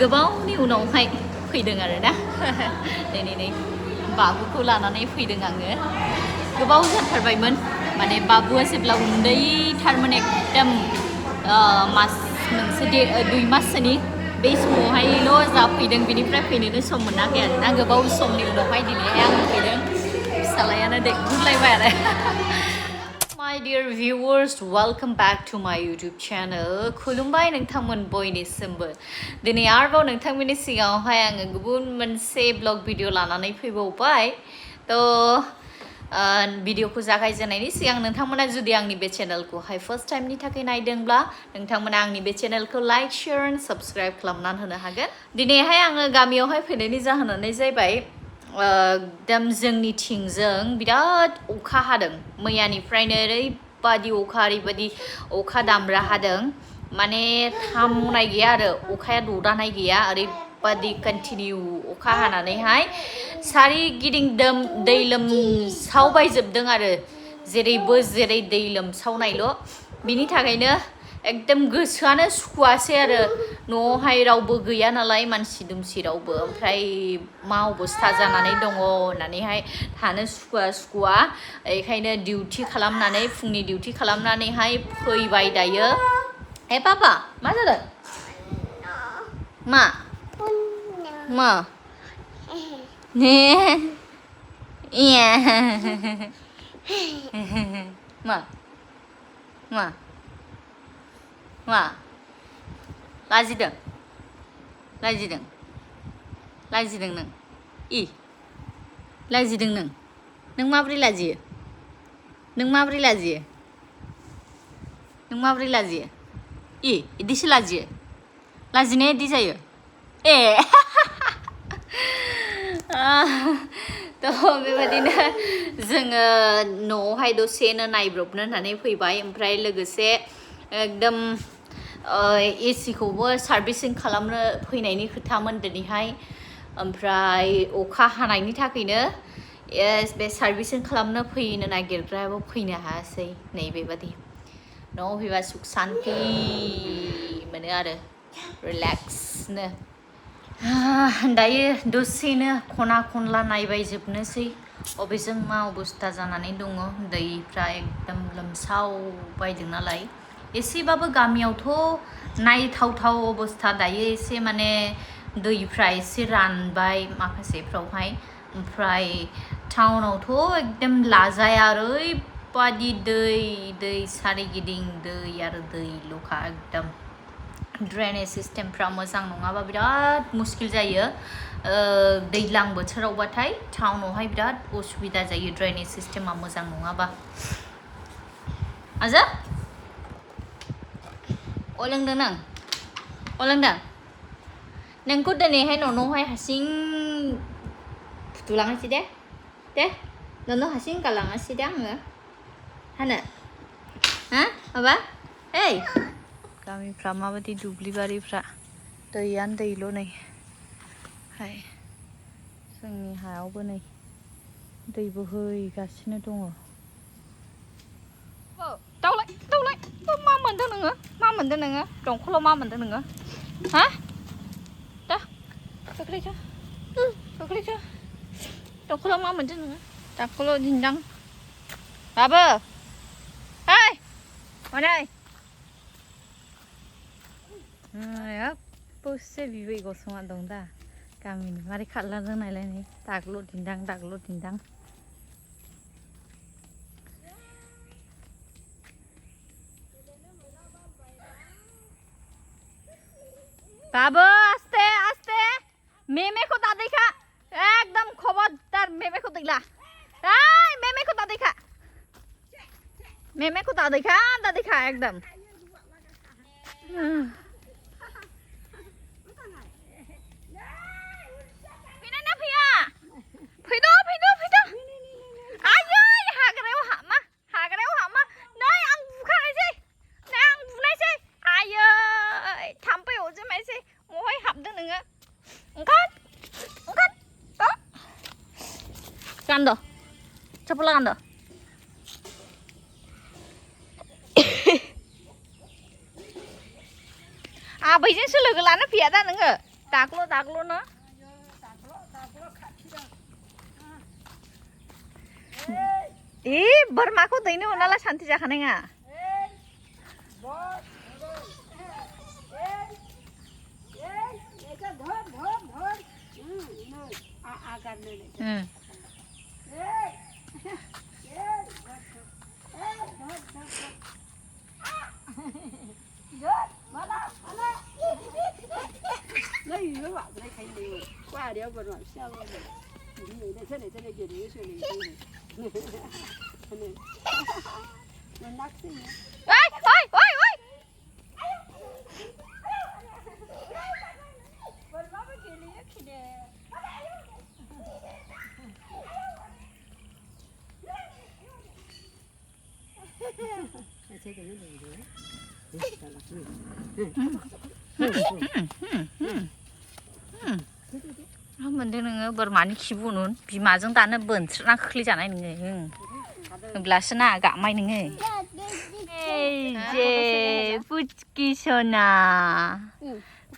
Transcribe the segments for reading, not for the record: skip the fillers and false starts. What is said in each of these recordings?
गोबावनि उनावहाय फैदों आरोना दिनै बाबुखौ लानानै फैदों आङो गोबाव जाथारबायमोन माने बाबुआ जेब्ला उन्दैथारमोन एकदम मास मोनसे 2 माससोनि बे समावहायल' जाफैदों बिनिफ्राय फैनोनो सम मोनाखै आरोना गोबाव समनि उनावहाय दिनैहाय आं फैदों फिसालायानो देरगुलायबाय आरो My dear viewers, welcome back to my YouTube channel. खुलुमबाय नोंथांमोन बयनिसिमबो दिनै आरोबाव नोंथांमोननि सिगाङावहाय आङो गुबुन मोनसे ब्लग भिडिअ लानानै फैबावबाय भिडिअखौ जागायजेननायनि सिगां नोंथांमोना जुदि आंनि बे चेनेलखौहाय फार्स्ट टाइमनि थाखाय नायदोंब्ला नोंथांमोना आंनि बे चेनेलखौ लाइक शेयार एन्ड साबस्क्राइब खालामनानै होनो हागोन दिनैहाय आङो गामियावहाय फैनायनि जाहोनानो जाहैबाय एकदम जोंनिथिंजों बिराद अखा हादों मैयानिफ्रायनो ओरैबादि अखा दामब्रा हादों माने थामनाय गैया आरो अखाया ददानाय गैया ओरैबादि कन्टिनिउ अखा हानानैहाय सारिगिदिं दै लोमसावबायजोबदों आरो जेरै दै लोमसावनायल' बिनि थाखायनो एकदम गोसोआनो सुखुवासै आरो न'आवहाय रावबो गैया नालाय मानसि दुमसि रावबो ओमफ्राय मा अबस्था जानानै दङ होननानैहाय थानो सुखुवा बेखायनो फुंनि डिउटि खालामनानैहाय फैबाय दायो ए पापा मा जादों मा लाजिदों नों लाजिदों नों माब्रै लाजियो इदिसो लाजियो लाजिनाया इदि जायो ए बेबायदिनो जोङो न'आवहाय दसेनो नायब्रबनो होननानै फैबाय ओमफ्राय लोगोसे एकदम एसिखौबो सार्भिसिं खालामनो फैनायनि खोथामोन दिनैहाय ओमफ्राय अखा हानायनि थाखायनो बे सार्भिसिं खालामनो फैनो नागिरग्रायाबो फैनो हायासै नै बेबादि न'आव फैबा सुख सान्ति मोनो आरो रिलेक्सनो दायो दसेनो खना खनला नायबायजोबनोसै अबेजों मा अबस्था जानानै दङ दैफ्रा एकदम लोमसावबायदों नालाय एसेबाबो गामियावथ' नायथावथाव अबस्था दायो एसे माने दैफ्रा एसे रानबाय माखासेफ्रावहाय ओमफ्राय टाउनावथ' एकदम लाजाया ओरैबादि दै सारिगिदिं दै आरो दैल'खा एकदम ड्रेनेज सिस्टेमफ्रा मोजां नङाबा बिराद मुस्किल जायो दैज्लां बोथोरावबाथाय टाउनावहाय बिराद उसुबिदा जायो ड्रेनेज सिस्टेमा मोजां नङाबा आजा अलोंदों नोंखौ दिनैहाय न'आवहाय हारसिं फुथुलांनोसै दे न'आव हारसिं गालांनोसै दे आङो हानो माबा ओइ गामिफ्रा माबायदि दुब्लिबारिफ्रा दैयानो दैल' नै जोंनि हायावबो नै दै बोहैगासिनो दङ दाउलाय मा मोनदों नोङो दंखलाव मा मोनदों नोङो हा दा खोख्लैथो दंखलाव मा मोनदों नोङो दंखलाव दिन्दां बाबो ओइ मानै बोसे बिबै गसंना दं दा गामिनि मारै खारलांदों नायलाय नै दाग्ल' दिन्दां बाबो आस्ते मेमेखौ दादैखा एकदम खबरदार मेमेखौ दैला मेमेखौ दादैखा एकदम फैना फैया फैद' आयै हाग्रायाव हामा नै आं बुनायसै आयै थाम्फै अरजोबनायसै बहाय हाबदों नोङो ओंखार गानद' चप्पला गानद' आबैजोंसो लोगो लानो फैया दा नोङो दाग्ल' ना बोरमाखौ दैनो मोनाला सान्ति जाखानाय नङा मोनदों नोङो बोरमानि खिबुनुन बिमाजों दानो बोनस्रिना खोख्लैजानाय नोङो होमब्लासो ना गामाय नोङो जे पुचकी सना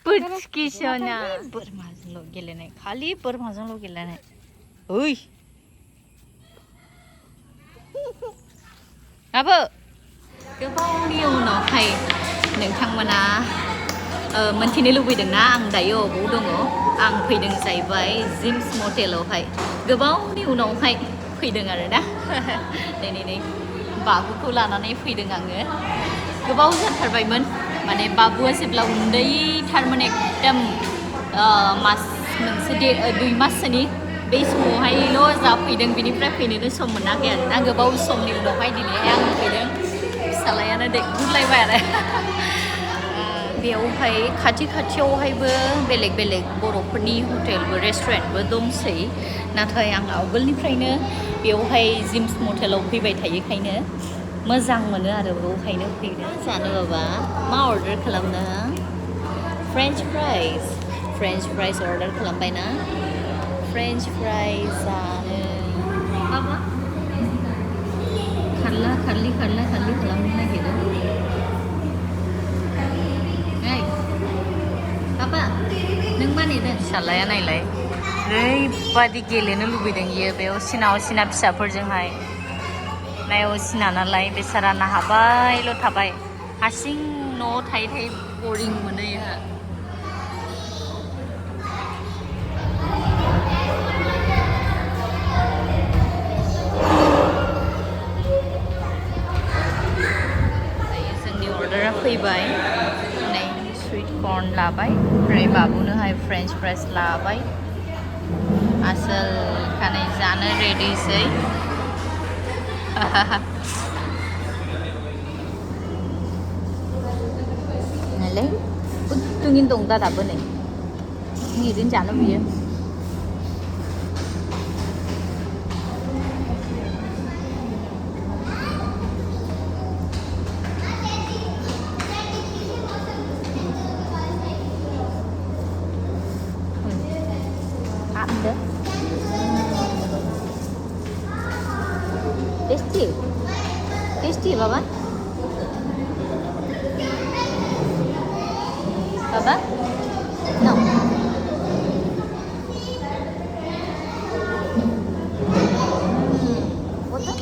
बोरमाजोंल' गेलेनाय खालि बोरमाजोंल' गेलेनाय ओइ आबो गोबावनि उनावहाय नोंथांमोना मोनथिनो लुबैदोंना आं दायो अबाव दङ आं फैदों जाहैबाय जिम्स मटेलावहाय गोबावनि उनावहाय फैदों आरोना नै बाबुखौ लानानै फैदों आङो गोबाव जाथारबायमोन माने बाबुआ जेब्ला उन्दैथारमोन एकदम मास मोनसे 2 माससोनि बे समावहायल' जाफैदों बिनिफ्राय फैनोनो सम मोनाखै आरोना गोबाव समनि उनावहाय दिनैहाय आं फैदों फिसालायानो देरगुलायबाय आरो बेयावहाय खाथियावहायबो बेलेग बर'फोरनि हटेलबो रेस्टुरेन्टबो दंसै नाथाय आं आवगोलनिफ्रायनो बेयावहाय जिम्स मटेलाव फैबाय थायोखायनो मोजां मोनो आरो बेयावहायनो फैनो जानो बाबा मा अर्डार खालामनो फ्रेन्च फ्राइस अर्डार खालामबाय ना फ्रेन्च फ्राइस जानो माबा खारलि खालामनो नागिरो Papa, neng mana itu? Salahnya nailai. Oरैबादि गेलेनो लुबैदों इयो बेयाव सिना फिसाफोरजोंहाय नायाव सिना नालाय बेसारा नाहाबायल' थाबाय हारसिं न'आव थायै बरिं मोनो इहा जोंनि अर्डारा फैबाय नै स्वीट कॉर्न लाबाय ओमफ्राय बाबुनोहाय फ्रेन्च फ्राइस लाबाय आसोल खानै जानो रेडिसै नालाय उदुङैनो दं दा दाबो नै ओरैनो जानो बियो Tasty Baba? Baba? No. What the?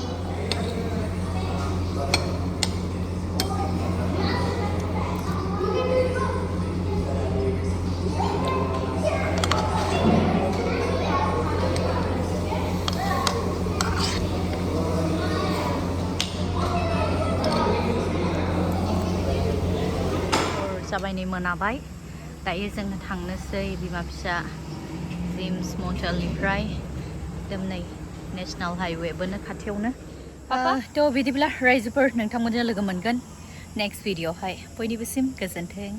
जाबाय नै मोनाबाय दायो जोङो थांनोसै बिमा फिसा जिम्स मटेलनिफ्राय एकदम नै नेशनेल हाइवेबोनो खाथियावनो थ' बिदिब्ला रायजोफोर नोंथांमोनजों लोगो मोनगोन नेक्स्ट भिडिअ'हाय बयनिबोसिम गोजोन्थों